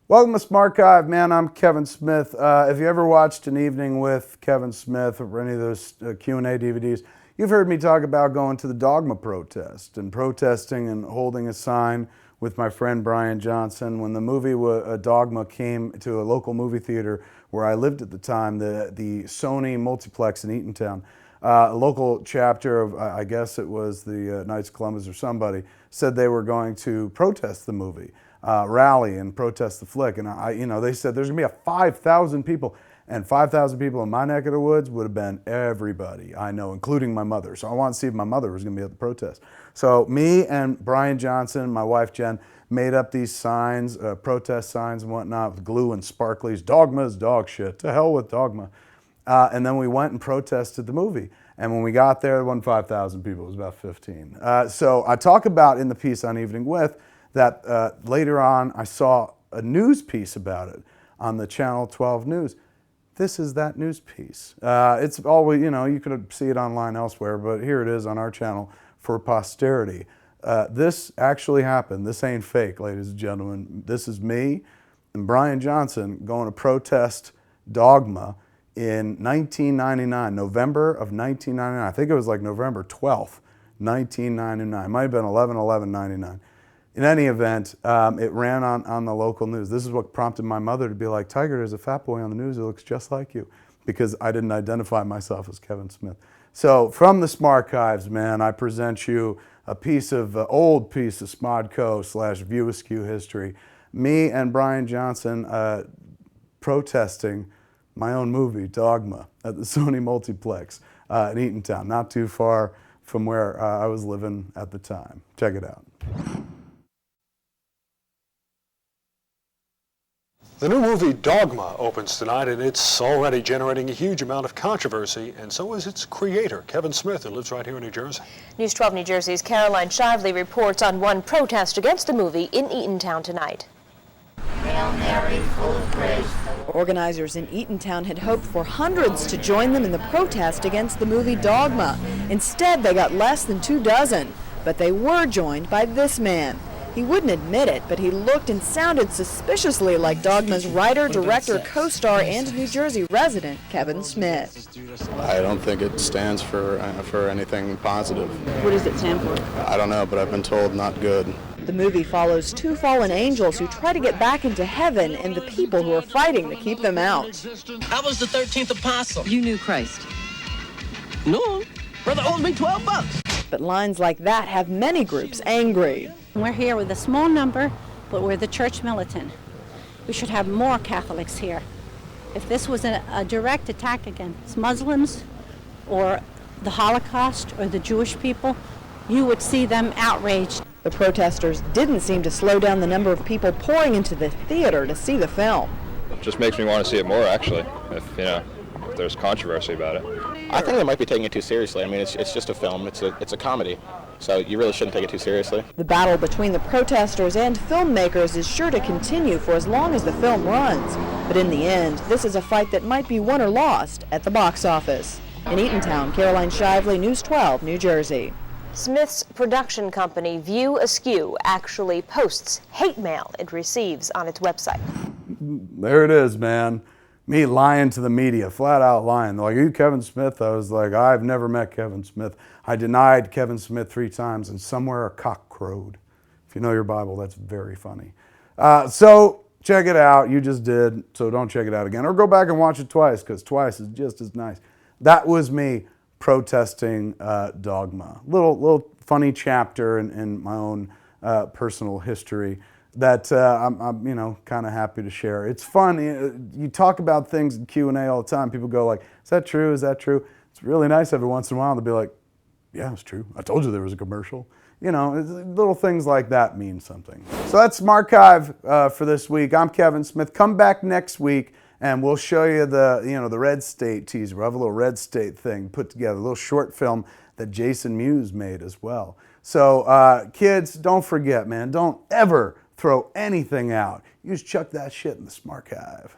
Welcome to SMarchive, man. I'm Kevin Smith. If you ever watched An Evening with Kevin Smith or any of those Q&A DVDs, you've heard me talk about going to the Dogma protest and protesting and holding a sign with my friend Brian Johnson. When the movie Dogma came to a local movie theater where I lived at the time, the Sony multiplex in Eatontown, a local chapter of, I guess it was the Knights of Columbus or somebody, said they were going to protest the movie. Rally and protest the flick, and they said there's gonna be 5,000 people, and 5,000 people in my neck of the woods would have been everybody I know, including my mother. So I wanted to see if my mother was gonna be at the protest. So me and Brian Johnson, my wife Jen, made up these signs, protest signs and whatnot, with glue and sparklies. Dogma's dog shit. To hell with Dogma. And then we went and protested the movie. And when we got there, it wasn't 5,000 people. It was about 15. So I talk about in the piece on Evening With that later on I saw a news piece about it on the Channel 12 News. This is that news piece. It's always, you could see it online elsewhere, but here it is on our channel for posterity. This actually happened. This ain't fake, ladies and gentlemen. This is me and Brian Johnson going to protest Dogma in 1999, November of 1999. I think it was like November 12th, 1999. It might have been 11/11/99. In any event, it ran on the local news. This is what prompted my mother to be like, Tiger, there's a fat boy on the news who looks just like you, because I didn't identify myself as Kevin Smith. So from the SMarchives, man, I present you a piece of, old piece of SModco/View Askew history. Me and Brian Johnson protesting my own movie, Dogma, at the Sony multiplex in Eatontown, not too far from where I was living at the time. Check it out. The new movie Dogma opens tonight, and it's already generating a huge amount of controversy, and so is its creator, Kevin Smith, who lives right here in New Jersey. News 12 New Jersey's Caroline Shively reports on one protest against the movie in Eatontown tonight. Hail Mary, full of grace. Organizers in Eatontown had hoped for hundreds to join them in the protest against the movie Dogma. Instead, they got less than 24, but they were joined by this man. He wouldn't admit it, but he looked and sounded suspiciously like Dogma's writer, director, co-star, and New Jersey resident, Kevin Smith. I don't think it stands for anything positive. What does it stand for? I don't know, but I've been told not good. The movie follows two fallen angels who try to get back into heaven and the people who are fighting to keep them out. I was the 13th apostle. You knew Christ. No, brother owes me $12. But lines like that have many groups angry. We're here with a small number, but we're the church militant. We should have more Catholics here. If this was a direct attack against Muslims or the Holocaust or the Jewish people, you would see them outraged. The protesters didn't seem to slow down the number of people pouring into the theater to see the film. It just makes me want to see it more, actually, if there's controversy about it. I think they might be taking it too seriously. I mean, it's just a film. It's a comedy. So you really shouldn't take it too seriously. The battle between the protesters and filmmakers is sure to continue for as long as the film runs. But in the end, this is a fight that might be won or lost at the box office. In Eatontown, Caroline Shively, News 12, New Jersey. Smith's production company, View Askew, actually posts hate mail it receives on its website. There it is, man. Me lying to the media, flat out lying. They're like, are you Kevin Smith? I was like, I've never met Kevin Smith. I denied Kevin Smith 3 times, and somewhere a cock crowed. If you know your Bible, that's very funny. So check it out. You just did, so don't check it out again. Or go back and watch it twice, because twice is just as nice. That was me protesting Dogma. Little funny chapter in my own personal history that I'm kind of happy to share. It's fun. You talk about things in Q&A all the time. People go like, is that true? Is that true? It's really nice every once in a while to be like, yeah, it's true. I told you there was a commercial. Little things like that mean something. So that's SMarchive for this week. I'm Kevin Smith. Come back next week and we'll show you the Red State teaser. We'll have a little Red State thing put together, a little short film that Jason Mewes made as well. So kids, don't forget, man, don't ever throw anything out. You just chuck that shit in the SMarchive.